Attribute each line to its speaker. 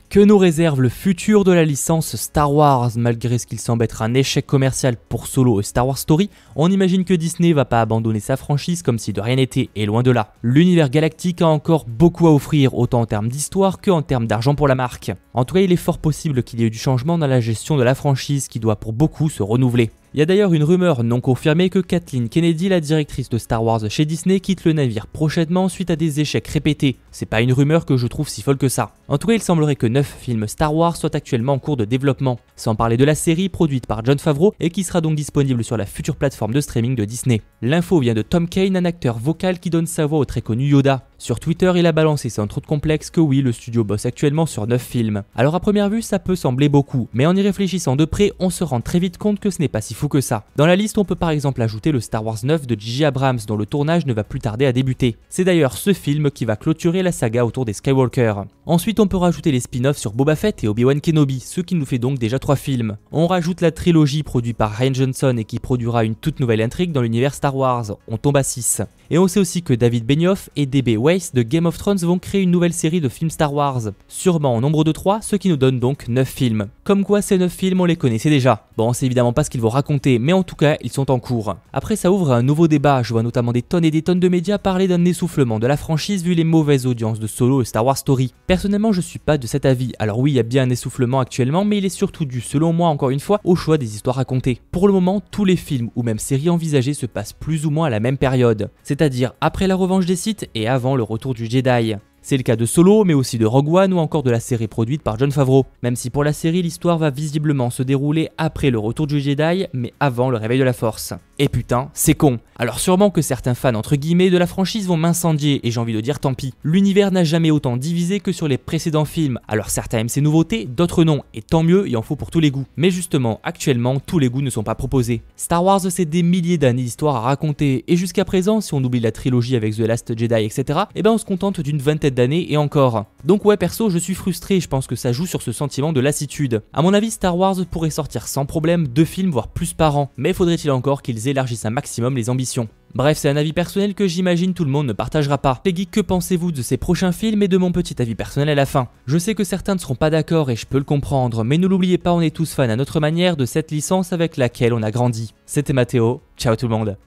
Speaker 1: Que nous réserve le futur de la licence Star Wars? Malgré ce qu'il semble être un échec commercial pour Solo et Star Wars Story, on imagine que Disney va pas abandonner sa franchise comme si de rien n'était, et loin de là. L'univers galactique a encore beaucoup à offrir, autant en termes d'histoire que en termes d'argent pour la marque. En tout cas, il est fort possible qu'il y ait eu du changement dans la gestion de la franchise qui doit pour beaucoup se renouveler. Il y a d'ailleurs une rumeur non confirmée que Kathleen Kennedy, la directrice de Star Wars chez Disney, quitte le navire prochainement suite à des échecs répétés. C'est pas une rumeur que je trouve si folle que ça. En tout cas, il semblerait que 9 films Star Wars soient actuellement en cours de développement, sans parler de la série produite par Jon Favreau et qui sera donc disponible sur la future plateforme de streaming de Disney. L'info vient de Tom Kane, un acteur vocal qui donne sa voix au très connu Yoda. Sur Twitter, il a balancé sans trop de complexe que oui, le studio bosse actuellement sur 9 films. Alors à première vue, ça peut sembler beaucoup, mais en y réfléchissant de près, on se rend très vite compte que ce n'est pas si fou que ça. Dans la liste, on peut par exemple ajouter le Star Wars 9 de J.J. Abrams, dont le tournage ne va plus tarder à débuter. C'est d'ailleurs ce film qui va clôturer la saga autour des Skywalker. Ensuite, on peut rajouter les spin-offs sur Boba Fett et Obi-Wan Kenobi, ce qui nous fait donc déjà 3 films. On rajoute la trilogie produite par Rian Johnson et qui produira une toute nouvelle intrigue dans l'univers Star Wars, on tombe à 6. Et on sait aussi que David Benioff et D.B. Weiss de Game of Thrones vont créer une nouvelle série de films Star Wars, sûrement en nombre de 3, ce qui nous donne donc 9 films. Comme quoi ces 9 films on les connaissait déjà. Bon, c'est évidemment pas ce qu'ils vont raconter, mais en tout cas ils sont en cours. Après ça ouvre un nouveau débat, je vois notamment des tonnes et des tonnes de médias parler d'un essoufflement de la franchise vu les mauvaises audiences de Solo et Star Wars Story. Personnellement je suis pas de cet avis, alors oui il y a bien un essoufflement actuellement, mais il est surtout dû selon moi encore une fois au choix des histoires racontées. Pour le moment tous les films ou même séries envisagées se passent plus ou moins à la même période, c'est-à-dire après la revanche des Sith et avant le retour du Jedi. C'est le cas de Solo, mais aussi de Rogue One ou encore de la série produite par Jon Favreau. Même si pour la série, l'histoire va visiblement se dérouler après le retour du Jedi, mais avant le réveil de la Force. Et putain, c'est con. Alors sûrement que certains fans entre guillemets de la franchise vont m'incendier, et j'ai envie de dire tant pis. L'univers n'a jamais autant divisé que sur les précédents films, alors certains aiment ces nouveautés, d'autres non, et tant mieux, il en faut pour tous les goûts. Mais justement, actuellement, tous les goûts ne sont pas proposés. Star Wars, c'est des milliers d'années d'histoire à raconter, et jusqu'à présent, si on oublie la trilogie avec The Last Jedi, etc., eh ben on se contente d'une vingtaine d'années et encore. Donc ouais, perso, je suis frustré, je pense que ça joue sur ce sentiment de lassitude. À mon avis, Star Wars pourrait sortir sans problème 2 films voire plus par an, mais faudrait-il encore qu'ils élargissent un maximum les ambitions. Bref, c'est un avis personnel que j'imagine tout le monde ne partagera pas. Les geeks, que pensez-vous de ces prochains films et de mon petit avis personnel à la fin? Je sais que certains ne seront pas d'accord et je peux le comprendre, mais ne l'oubliez pas, on est tous fans à notre manière de cette licence avec laquelle on a grandi. C'était Mathéo, ciao tout le monde.